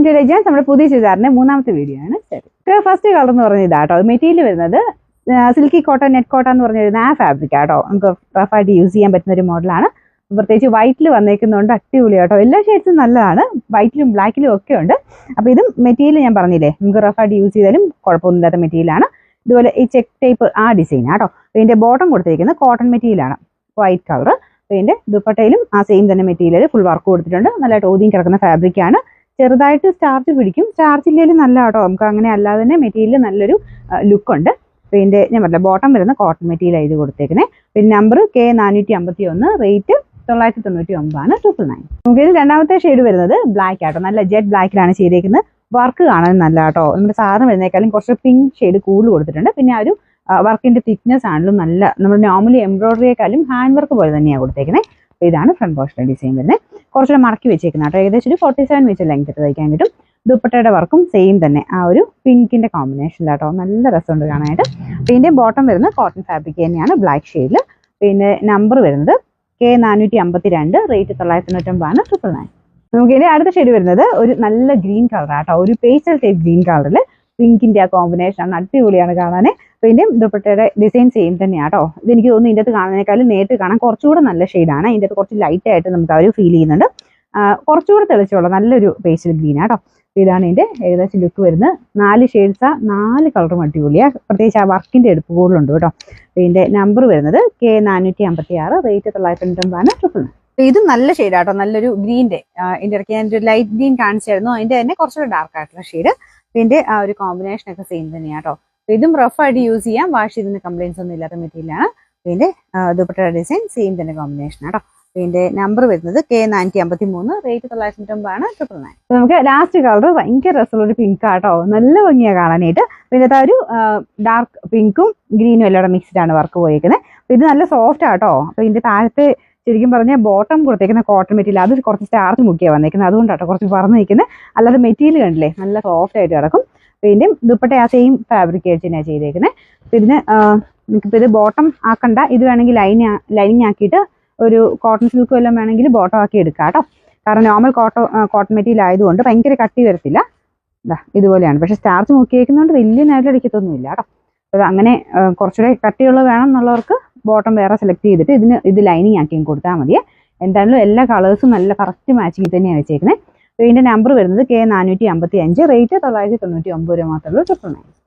To legends. നമ്മുടെ പുതിയ ചുരിദാറിന്റെ മൂന്നാമത്തെ വീഡിയോ ആണ്. ശരി, ഫസ്റ്റ് കളർ എന്ന് പറഞ്ഞ ഇതാട്ടോ. മെറ്റീരിയൽ വരുന്നത് സിൽക്കി കോട്ടൺ, നെറ്റ് കോട്ടൺ എന്ന് പറഞ്ഞു വരുന്ന ആ ഫാബ്രിക് ആട്ടോ. നമുക്ക് റഫായിട്ട് യൂസ് ചെയ്യാൻ പറ്റുന്ന ഒരു മോഡലാണ്. പ്രത്യേകിച്ച് വൈറ്റിൽ വന്നേക്കുന്നതുകൊണ്ട് അടിപൊളി കേട്ടോ. എല്ലാ ഷെയ്ഡ്സും നല്ലതാണ്, വൈറ്റിലും ബ്ലാക്കിലും ഒക്കെ ഉണ്ട്. അപ്പോൾ ഇതും മെറ്റീരിയൽ ഞാൻ പറഞ്ഞില്ലേ, നമുക്ക് റഫായിട്ട് യൂസ് ചെയ്താലും കുഴപ്പമൊന്നുമില്ലാത്ത മെറ്റീരിയലാണ്. ഇതുപോലെ ഈ ചെക്ക് ടൈപ്പ് ആ ഡിസൈൻ ആട്ടോ. ഇതിന്റെ ബോട്ടം കൊടുത്തിരിക്കുന്നത് കോട്ടൺ മെറ്റീരിയലാണ്, വൈറ്റ് കളർ. ഇതിന്റെ ദുപ്പട്ടയിലും ആ സെയിം തന്നെ മെറ്റീരിയൽ ഫുൾ വർക്ക് കൊടുത്തിട്ടുണ്ട്. നല്ലതായിട്ട് ഓതിയും കിടക്കുന്ന ഫാബ്രിക്കാണ്. ചെറുതായിട്ട് സ്റ്റാർച്ച് പിടിക്കും, സ്റ്റാർച്ച് ഇല്ലെങ്കിലും നല്ല കേട്ടോ. നമുക്ക് അങ്ങനെ അല്ലാതെ തന്നെ മെറ്റീരിയൽ നല്ലൊരു ലുക്കുണ്ട്. ഇതിന്റെ ഞാൻ പറഞ്ഞ ബോട്ടം വരുന്ന കോട്ടൺ മെറ്റീരിയൽ ഇത് കൊടുത്തേക്കുന്നത്. പിന്നെ നമ്പർ K451, റേറ്റ് 999 999. നമുക്ക് ഇതിൽ രണ്ടാമത്തെ ഷെയ്ഡ് വരുന്നത് ബ്ലാക്ക് ആട്ടോ. നല്ല ജെറ്റ് ബ്ലാക്കിലാണ് ചെയ്തേക്കുന്നത്. വർക്ക് കാണാൻ നല്ല കേട്ടോ. നമ്മുടെ സാധാരണ വരുന്നേക്കാളും കുറച്ച് പിങ്ക് ഷെയ്ഡ് കൂടുതൽ കൊടുത്തിട്ടുണ്ട്. പിന്നെ ആ ഒരു വർക്കിന്റെ തിക്നെസ് ആണെങ്കിലും നല്ല, നമ്മൾ നോർമലി എംബ്രോയിഡറിയേക്കാളും ഹാൻഡ് വർക്ക് പോലെ തന്നെയാണ് കൊടുത്തേക്കുന്നത്. ഇതാണ് ഫ്രണ്ട് പോർഷൻ ഡിസൈൻ വരുന്നത്. കുറച്ചുകൂടെ മടക്കി വെച്ചേക്കുന്ന കേട്ടോ. ഏകദേശം ഒരു 47 വെച്ച് ലെങ്ത് ഇട്ട് തയ്ക്കാൻ കിട്ടും. ദുപ്പട്ടയുടെ വർക്കും സെയിം തന്നെ ആ ഒരു പിങ്കിന്റെ കോമ്പിനേഷനിലാട്ടോ. നല്ല രസമുണ്ട് കാണാനായിട്ട്. ഇതിന്റെ ബോട്ടം വരുന്നത് കോട്ടൺ ഫാബ്രിക് തന്നെയാണ്, ബ്ലാക്ക് ഷെയ്ഡിൽ. പിന്നെ നമ്പർ വരുന്നത് K452, റേറ്റ് 999 999. നമുക്ക് ഇനി അടുത്ത ഷെയ്ഡ് വരുന്നത് ഒരു നല്ല ഗ്രീൻ കളർ ആട്ടോ. ഒരു പേസ്റ്റൽ ടൈപ്പ് ഗ്രീൻ കളറിൽ പിങ്കിന്റെ ആ കോമ്പിനേഷൻ ആണ്, അടിപൊളിയാണ് കാണാൻ. പിന്നെ ദുപ്പട്ടയുടെ ഡിസൈൻ സെയിം തന്നെയാട്ടോ. ഇതെനിക്ക് തോന്നുന്നു ഇതിൻ്റെ അകത്ത് കാണുന്നതിനേക്കാളും നേരിട്ട് കാണാൻ കുറച്ചുകൂടെ നല്ല ഷെയ്ഡാണ്. ഇതിൻ്റെ അകത്ത് കുറച്ച് ലൈറ്റ് ആയിട്ട് നമുക്ക് ആ ഒരു ഫീൽ ചെയ്യുന്നുണ്ട്. കുറച്ചുകൂടെ തെളിച്ചുള്ള നല്ലൊരു പേസ്റ്റൽ ഗ്രീൻ ആട്ടോ. ഇതാണ് ഇതിന്റെ ഏകദേശം ലുക്ക് വരുന്നത്. 4 ഷെയ്ഡ്സാ, 4 കളറും അടിപൊളിയാണ്. പ്രത്യേകിച്ച് ആ വർക്കിന്റെ എടുപ്പ് കൂടുതലുണ്ട് കേട്ടോ. ഇതിന്റെ നമ്പർ വരുന്നത് K456, റേറ്റ് 999 999. ഇതും നല്ല ഷെയ്ഡാട്ടോ, നല്ലൊരു ഗ്രീൻ്റെ. ഇതിന്റെ ഇടയ്ക്ക് ഞാൻ ഒരു ലൈറ്റ് ഗ്രീൻ കാണിച്ചായിരുന്നു, അതിന്റെ തന്നെ കുറച്ചുകൂടെ ഡാർക്ക് ആയിട്ടുള്ള ഷെയ്ഡ്. ഇതിന്റെ ആ ഒരു കോമ്പിനേഷൻ ഒക്കെ സെയിം തന്നെയാട്ടോ. ഇതും റഫായിട്ട് യൂസ് ചെയ്യാം, വാഷ് ചെയ്തതിന് കംപ്ലൈൻസ് ഒന്നും ഇല്ലാത്ത മെറ്റീരിയലാണ്. ഇതിന്റെ ദുപ്പട്ടയുടെ ഡിസൈൻ സെയിം തന്നെ കോമ്പിനേഷൻ ആട്ടോ. ഇതിന്റെ നമ്പർ വരുന്നത് K453, റേറ്റ് 999 999. നമുക്ക് ലാസ്റ്റ് കളർ ഭയങ്കര രസമുള്ള ഒരു പിങ്ക് ആട്ടോ. നല്ല ഭംഗിയാണ് കാണാനായിട്ട്. പിന്നെ ആ ഒരു ഡാർക്ക് പിങ്കും ഗ്രീനും എല്ലാം മിക്സ്ഡ് ആണ് വർക്ക് പോയേക്കുന്നത്. ഇത് നല്ല സോഫ്റ്റ് ആട്ടോ. അപ്പൊ ഇതിന്റെ താഴത്തെ ശരിക്കും പറഞ്ഞാൽ ബോട്ടം കൊടുത്തേക്കുന്ന കോട്ടൺ മെറ്റീരിയൽ, അത് കുറച്ച് സ്റ്റാർച്ച് മുക്കിയാണ് വന്നേക്കുന്നത്. അതുകൊണ്ടാട്ടോ കുറച്ച് പറന്ന് നിൽക്കുന്നത്. അല്ലാതെ മെറ്റീരിയൽ കണ്ടില്ലേ, നല്ല സോഫ്റ്റ് ആയിട്ട് കിടക്കും. പിന്നെ ദുപ്പട്ട ആ സെയിം ഫാബ്രിക് തന്നെയാണ് ചെയ്തേക്കുന്നത്. ഇതിന് നമുക്കിപ്പോൾ ഇത് ബോട്ടം ആക്കണ്ട, ഇത് വേണമെങ്കിൽ ലൈനിങ് ആക്കിയിട്ട് ഒരു കോട്ടൺ സിൽക്ക് വല്ലതും വേണമെങ്കിൽ ബോട്ടം ആക്കി എടുക്കാം കേട്ടോ. കാരണം നോർമൽ കോട്ടൺ മെറ്റീരിയൽ ആയതുകൊണ്ട് ഭയങ്കര കട്ടി വരത്തില്ല. ഇതുപോലെയാണ്. പക്ഷെ സ്റ്റാർച്ച് മുക്കിയേക്കുന്നതുകൊണ്ട് വലിയ നേരിലടിക്കത്തൊന്നുമില്ല കേട്ടോ. അത് അങ്ങനെ കുറച്ചുകൂടെ കട്ടിയുള്ളത് വേണം എന്നുള്ളവർക്ക് ബോട്ടം വേറെ സെലക്ട് ചെയ്തിട്ട് ഇത് ലൈനിങ് ആക്കിയും കൊടുത്താൽ മതിയെ. എന്തായാലും എല്ലാ കളേഴ്സും നല്ല കറക്റ്റ് മാച്ചിങ് തന്നെയാണ് വെച്ചേക്കുന്നത്. ഇതിന്റെ നമ്പർ വരുന്നത് K455, റേറ്റ് 999 മാത്രമേ ഉള്ളൂ. 999.